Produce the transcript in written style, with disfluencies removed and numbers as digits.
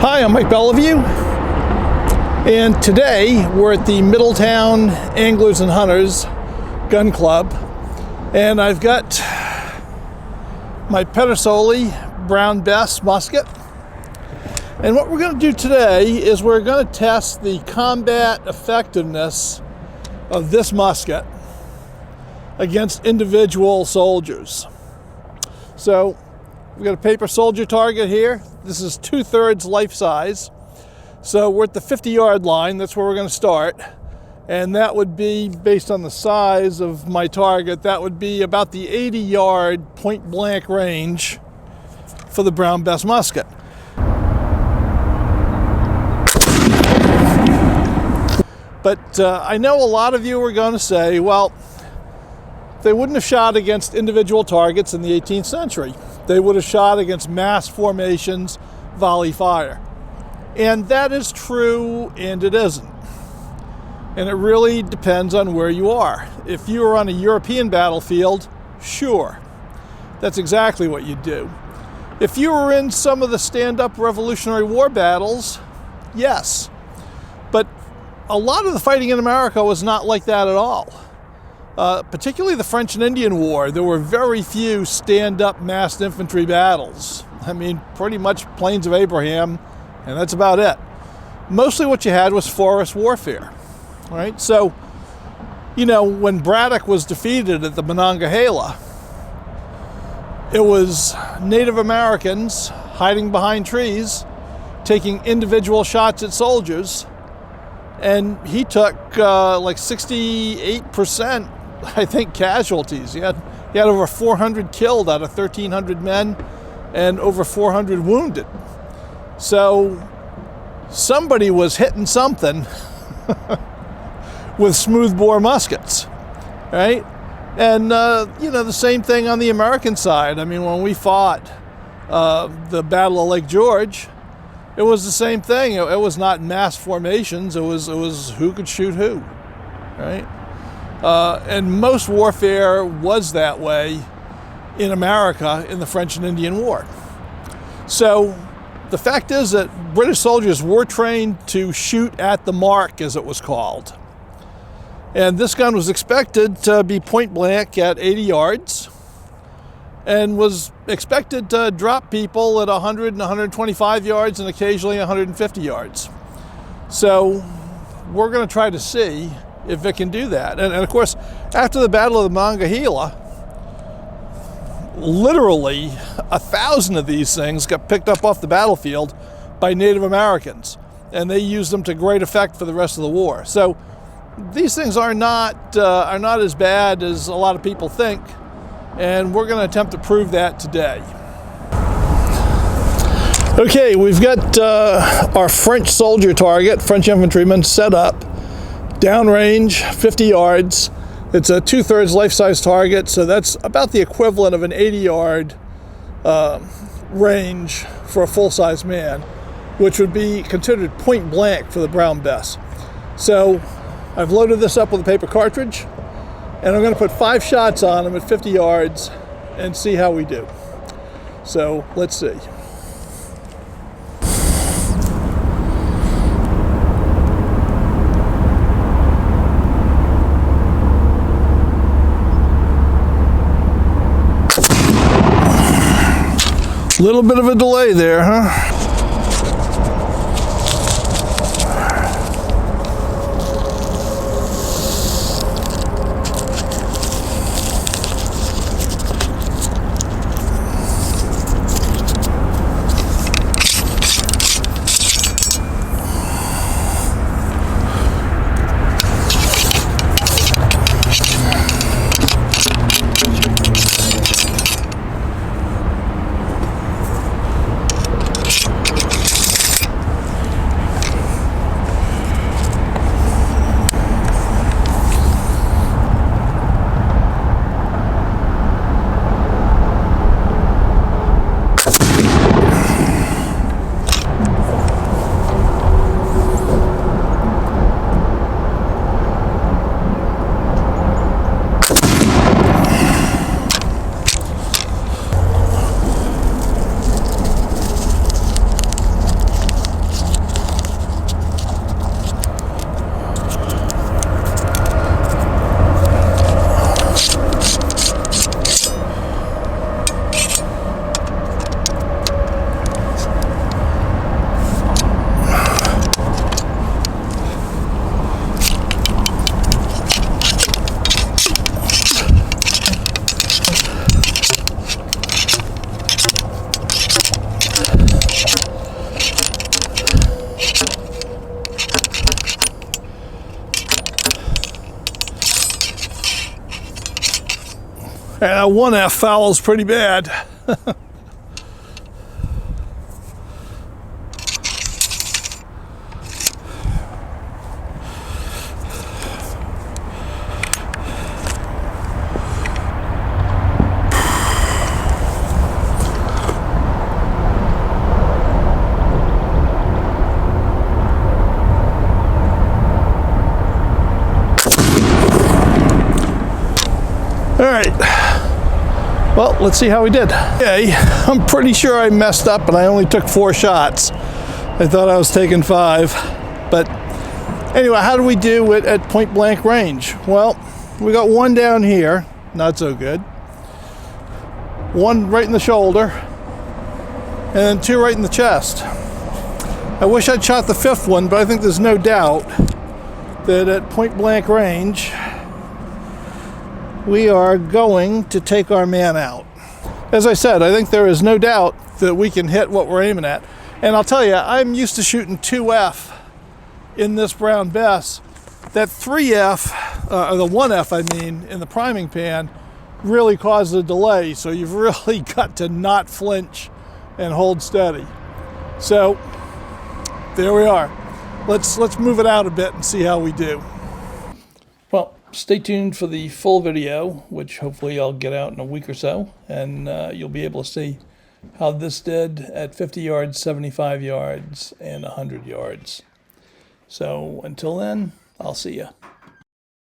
Hi, I'm Mike Bellevue, and today we're at the Middletown Anglers and Hunters Gun Club, and I've got my Pedersoli brown Bess Musket. And what we're going to do today is we're going to test the combat effectiveness of this musket against individual soldiers. So we've got a paper soldier target here. This is 2/3 life size. So we're at the 50-yard line. That's where we're going to start. And that would be, based on the size of my target, that would be about the 80-yard point blank range for the brown Bess musket. But I know a lot of you are going to say, well, they wouldn't have shot against individual targets in the 18th century. They would have shot against mass formations, volley fire. And that is true, and it isn't. And it really depends on where you are. If you are on a European battlefield, sure, that's exactly what you do. If you were in some of the stand-up Revolutionary War battles, yes. But a lot of the fighting in America was not like that at all. Particularly the French and Indian War, there were very few stand-up massed infantry battles. I mean, pretty much Plains of Abraham, and that's about it. Mostly what you had was forest warfare, right? So, you know, when Braddock was defeated at the Monongahela, it was Native Americans hiding behind trees, taking individual shots at soldiers, and he took like 68%, I think, casualties. He had over 400 killed out of 1,300 men and over 400 wounded. So somebody was hitting something with smoothbore muskets, right? And, you know, the same thing on the American side. I mean, when we fought the Battle of Lake George, it was the same thing. It was not mass formations. It was who could shoot who, right? And most warfare was that way in America in the French and Indian War. So the fact is that British soldiers were trained to shoot at the mark, as it was called. And this gun was expected to be point blank at 80 yards and was expected to drop people at 100 and 125 yards and occasionally 150 yards. So we're going to try to see if it can do that. And of course, after the Battle of the Monongahela, literally 1,000 of these things got picked up off the battlefield by Native Americans, and they used them to great effect for the rest of the war. So these things are not as bad as a lot of people think, and we're going to attempt to prove that today. Okay, we've got our French soldier target, French infantryman, set up, downrange, 50 yards. It's a 2/3 life-size target, so that's about the equivalent of an 80-yard range for a full-size man, which would be considered point blank for the brown Bess. So I've loaded this up with a paper cartridge, and I'm going to put 5 shots on him at 50 yards and see how we do. So let's see. Little bit of a delay there, huh? That 1F fouls pretty bad. All right, well, let's see how we did. Okay, I'm pretty sure I messed up and I only took 4 shots. I thought I was taking 5. But anyway, how do we do it at point blank range? Well, we got 1 down here, not so good. 1 right in the shoulder, and then 2 right in the chest. I wish I'd shot the 5th one, but I think there's no doubt that at point blank range, we are going to take our man out. As I said, I think there is no doubt that we can hit what we're aiming at. And I'll tell you, I'm used to shooting 2F in this brown Bess. That 3F, or the 1F I mean, in the priming pan, really caused a delay. So you've really got to not flinch and hold steady. So there we are. Let's move it out a bit and see how we do. Well, stay tuned for the full video, which hopefully I'll get out in a week or so, and you'll be able to see how this did at 50 yards, 75 yards, and 100 yards. So until then, I'll see you.